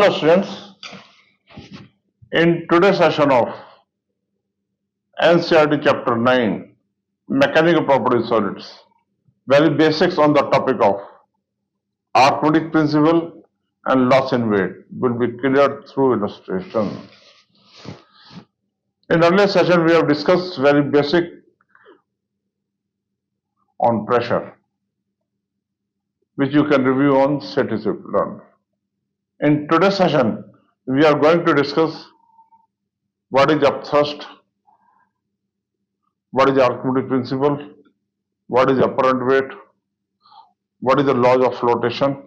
Hello students, in today's session of NCERT Chapter 9, Mechanical Properties Solids, very basics on the topic of Archimedes Principle and loss in weight will be cleared through illustration. In earlier session we have discussed very basic on pressure, which you can review on sethiswiftlearn. In today's session, we are going to discuss what is upthrust, what is Archimedes principle, what is apparent weight, what is the laws of flotations.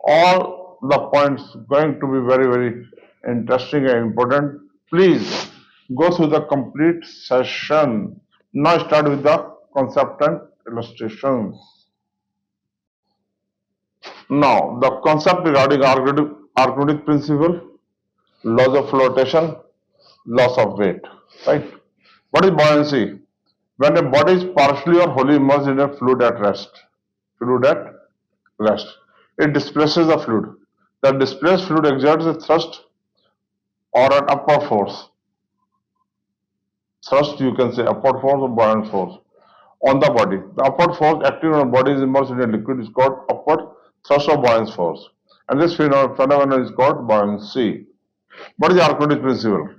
All the points going to be very interesting and important. Please go through the complete session. Now start with the concept and illustrations. Now, the concept regarding Archimedes principle, laws of flotation, loss of weight, right? What is buoyancy? When a body is partially or wholly immersed in a fluid at rest, it displaces the fluid. The displaced fluid exerts a thrust or an upward force. Thrust, you can say upward force or buoyant force on the body. The upward force acting on a body is immersed in a liquid is called upward thrust or buoyant force, and this phenomenon is called buoyancy. What is the Archimedes principle?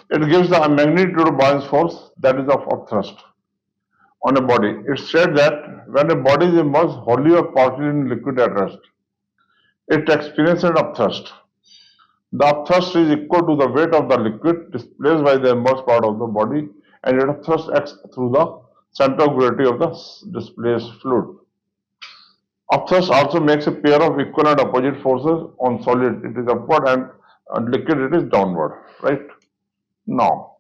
It gives the magnitude of buoyant force, that is of upthrust on a body. It said that when a body is immersed wholly or partially in liquid at rest, it experiences an upthrust. The upthrust is equal to the weight of the liquid displaced by the immersed part of the body, and it upthrust acts through the center of gravity of the displaced fluid. Upthrust also makes a pair of equal and opposite forces. On solid it is upward, and on liquid it is downward, right? Now,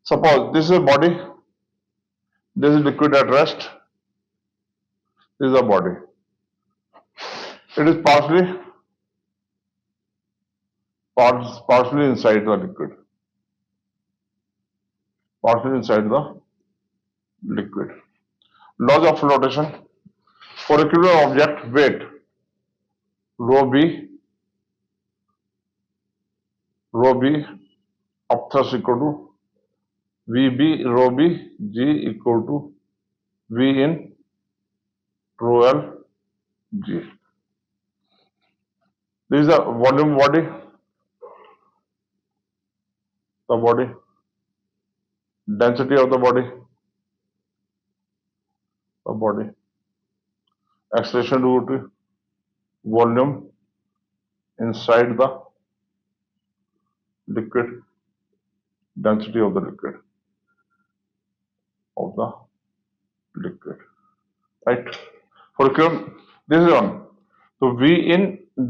suppose this is a body, this is liquid at rest, this is a body. It is partially inside the liquid. Laws of flotation. For a equivalent object, weight rho b upthrust equal to VB rho b G equal to V in rho L G. This is the volume body, density of the body, acceleration due to volume inside the liquid, density of the liquid, right? For equivalent, this is one. So V in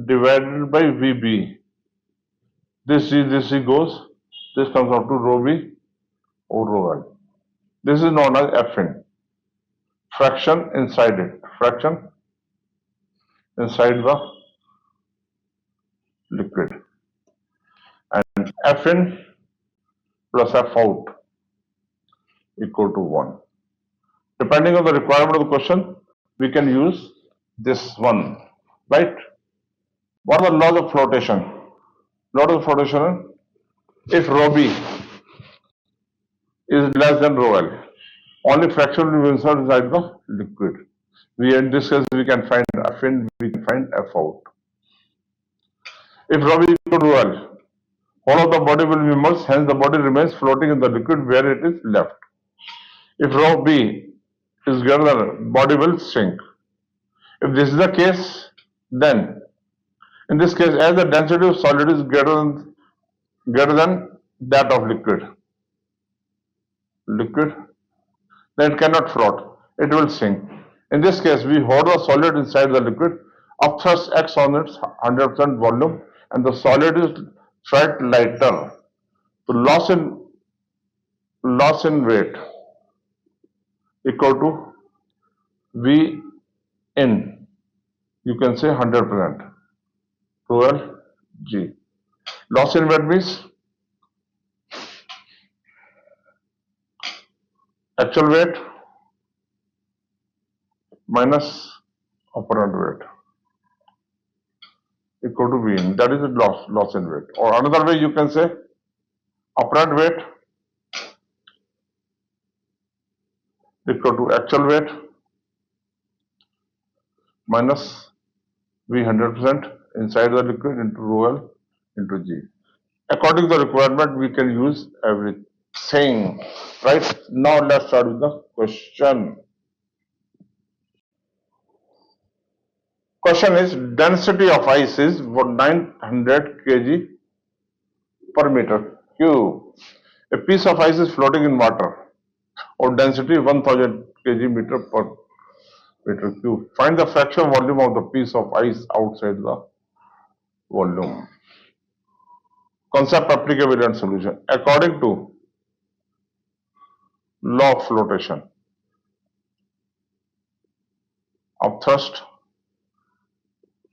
divided by VB. This goes. This comes out to rho B or rho L. This is known as F in. Fraction inside it. Fraction inside the liquid. And F in plus F out equal to 1. Depending on the requirement of the question, we can use this one, right? What are the laws of flotation? If rho b is less than rho L, only fraction will be inserted inside the liquid. In this case, we can find F in, we can find F out. If rho b is equal to rho L, whole of the body will be immersed, hence the body remains floating in the liquid where it is left. If rho b is greater than, body will sink. If this is the case, then in this case, as the density of solid is greater than that of liquid, then it cannot float, it will sink. In this case, we hold the solid inside the liquid, upthrust acts on its 100% volume, and the solid is felt lighter. So loss in weight equal to V in, you can say 100%, 12 G. Loss in weight means actual weight minus operant weight equal to V in. That is the loss in weight. Or another way you can say operant weight equal to actual weight minus V 100% inside the liquid into rho L into G. According to the requirement, we can use everything. Right? Now let's start with the question. Question is, density of ice is 900 kg per meter cube. A piece of ice is floating in water or density 1000 kg meter per meter cube. Find the fraction volume of the piece of ice outside the volume. Concept, applicability and solution. According to law of flotation, upthrust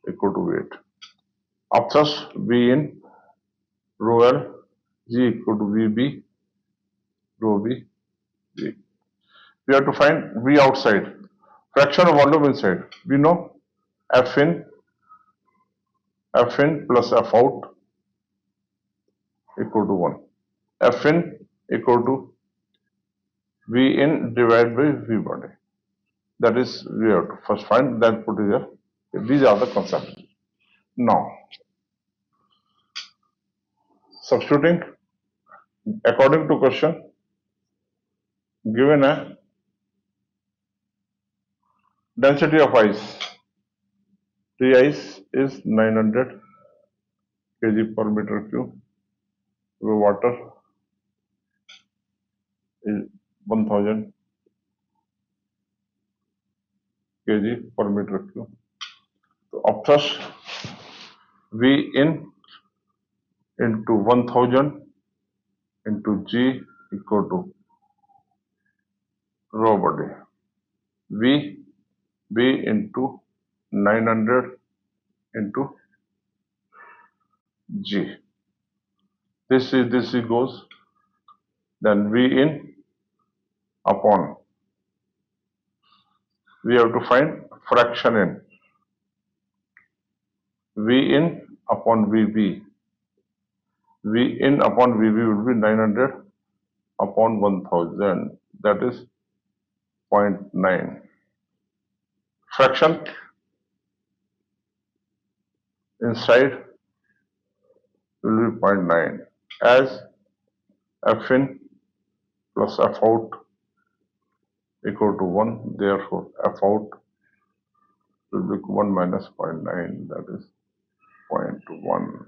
equal to weight. Upthrust V in rho L, G equal to VB, rho B, G. We have to find V outside. Fraction of volume inside. We know F in plus F out equal to 1. F in equal to V in divided by V body. That is, we have to first find, then put it here. These are the concepts. Now, substituting according to question, given a density of ice, the ice is 900 kg per meter cube, the water is 1000 kg per meter cube. So upthrust V in into 1000 into G equal to rho body. V B into 900 into G. This goes, then V in upon, we have to find fraction in, V in upon VB. V in upon VB will be 900 upon 1000, that is 0.9. Fraction inside will be 0.9 as F in plus F out equal to 1. Therefore, F out will be 1 minus 0.9, that is 0.1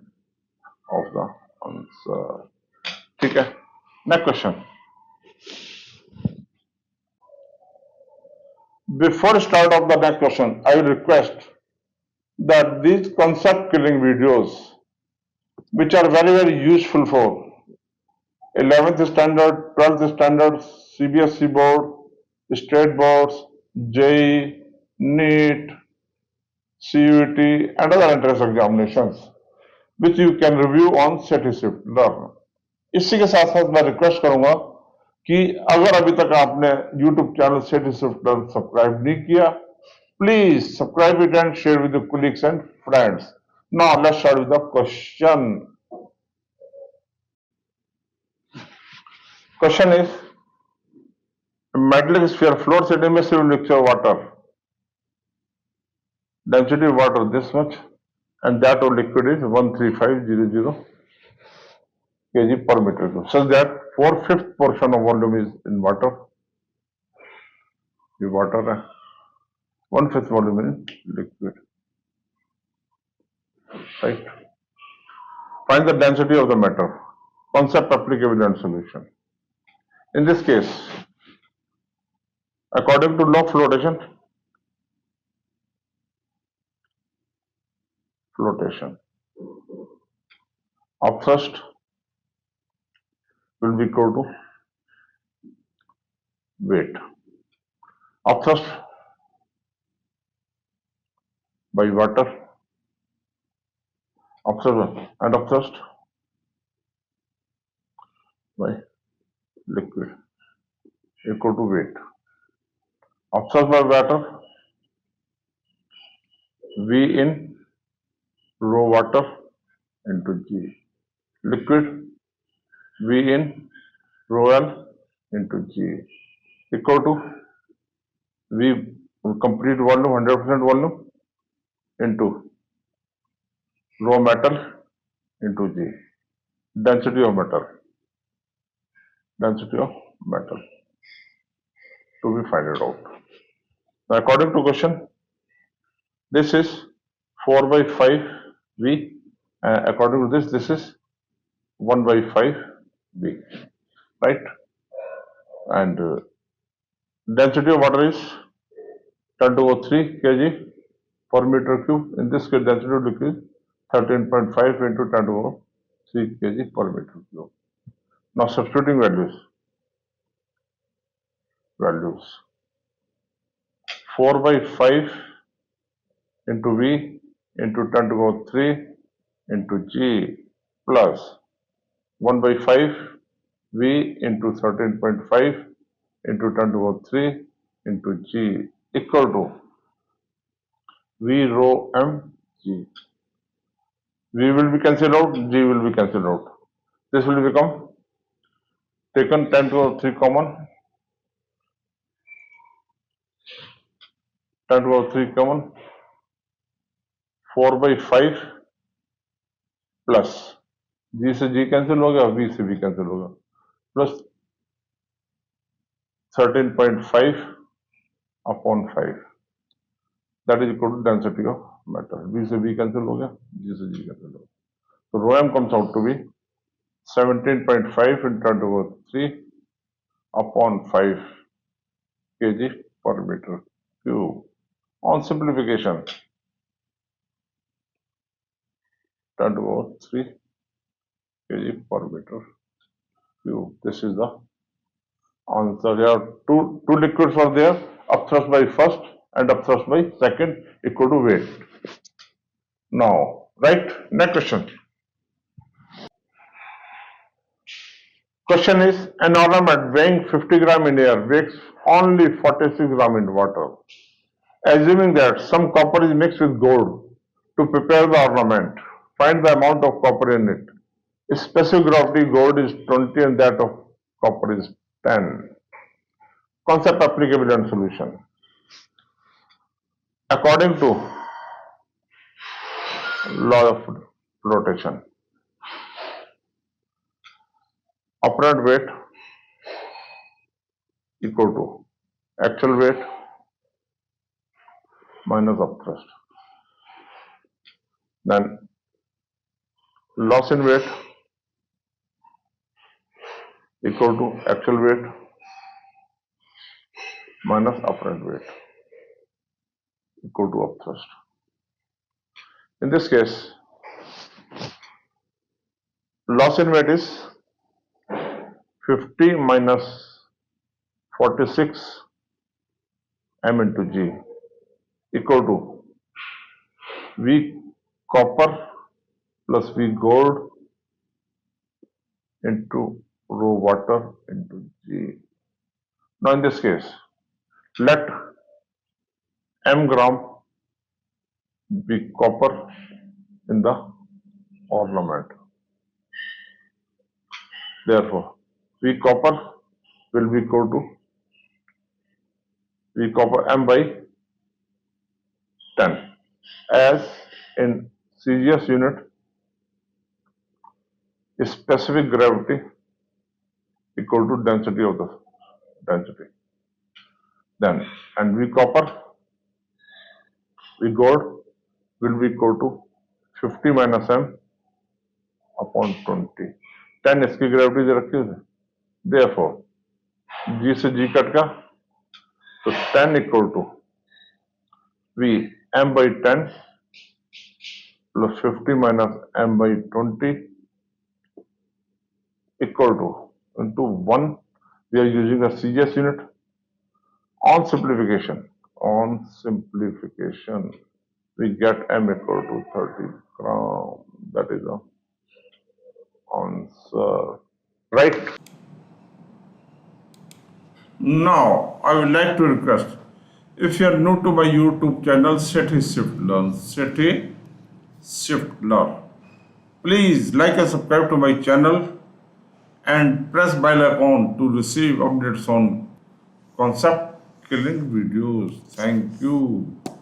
of the answer. Okay. Next question. Before start of the next question, I will request that these concept killing videos, which are very useful for 11th standard, 12th standard, CBSE board, state boards, JEE, NEET, CUET and other entrance examinations, which you can review on sethiswiftlearn. इसी के साथ साथ मैं request करूंगा कि अगर अभी तक आपने YouTube चैनल sethiswiftlearn सब्सक्राइब नहीं किया, please subscribe it and share with your colleagues and friends. Now let's start with the question. Question is, a metallic sphere floats in immiscible mixture of water. Density of water this much, and that of liquid is 13500 kg per meter cube. Such that 4/5 portion of volume is in water. The water, 1/5 volume in liquid. Right. Find the density of the matter. Concept, applicability and solution. In this case, according to law of flotation, upthrust will be equal to weight. Upthrust by water, upthrust by liquid equal to weight. Upthrust by water V in raw water into G. Liquid V in rho L into G equal to V complete volume 100% volume into raw metal into G. Density of metal to be find out. Now according to question, this is 4 by 5 V. According to this is 1 by 5 V, right? And density of water is 10 to the power 3 kg per meter cube. In this case, density of liquid is 13.5 into 10 to the power 3 kg per meter cube. Now substituting values 4 by 5 into V into 10 to the power 3 into G plus 1 by 5 V into 13.5 into 10 to the power 3 into G equal to V rho M G. V will be cancelled out, G will be cancelled out. This will become taken 10 to the power 3 common, 10 to the power 3 common, 4 by 5 plus G से G cancel हो गया, V से V cancel होगा, plus 13.5 upon 5 that is equal to density of metal. V से V cancel हो गया, G से G cancel हो गया. तो rho M comes out to be 17.5 into 10 to the power 3 upon 5 kg per meter cube. On simplification, 10 to the power 3 kg per meter cube. This is the answer. There are two liquids are there, upthrust by first and upthrust by second equal to weight. Now, right, next question. Question is, an ornament weighing 50 gram in air weighs only 46 gram in water. Assuming that some copper is mixed with gold to prepare the ornament, find the amount of copper in it. Specific gravity gold is 20 and that of copper is 10. Concept applicable and solution. According to law of flotation, apparent weight equal to actual weight minus upthrust. Then loss in weight equal to actual weight minus apparent weight equal to upthrust. In this case, loss in weight is 50 minus 46 m into G equal to V copper plus V gold into rho water into G. Now in this case, let m gram be copper in the ornament. Therefore, V copper will be equal to V copper m by 10, as in CGS unit specific gravity equal to density of the density. Then, and V copper, V gold will be equal to 50 minus m upon 20. 10 इसकी gravity जो रखी है, therefore G से G cut का, तो 10 equal to V m by 10 plus 50 minus m by 20 equal to into 1. We are using a CGS unit. On simplification, we get m equal to 30 gram. That is the answer. Right. Now, I would like to request If you are new to my YouTube channel, sethiswiftlearn, sethiswiftlearn, please like and subscribe to my channel and press bell icon to receive updates on concept killing videos. Thank you.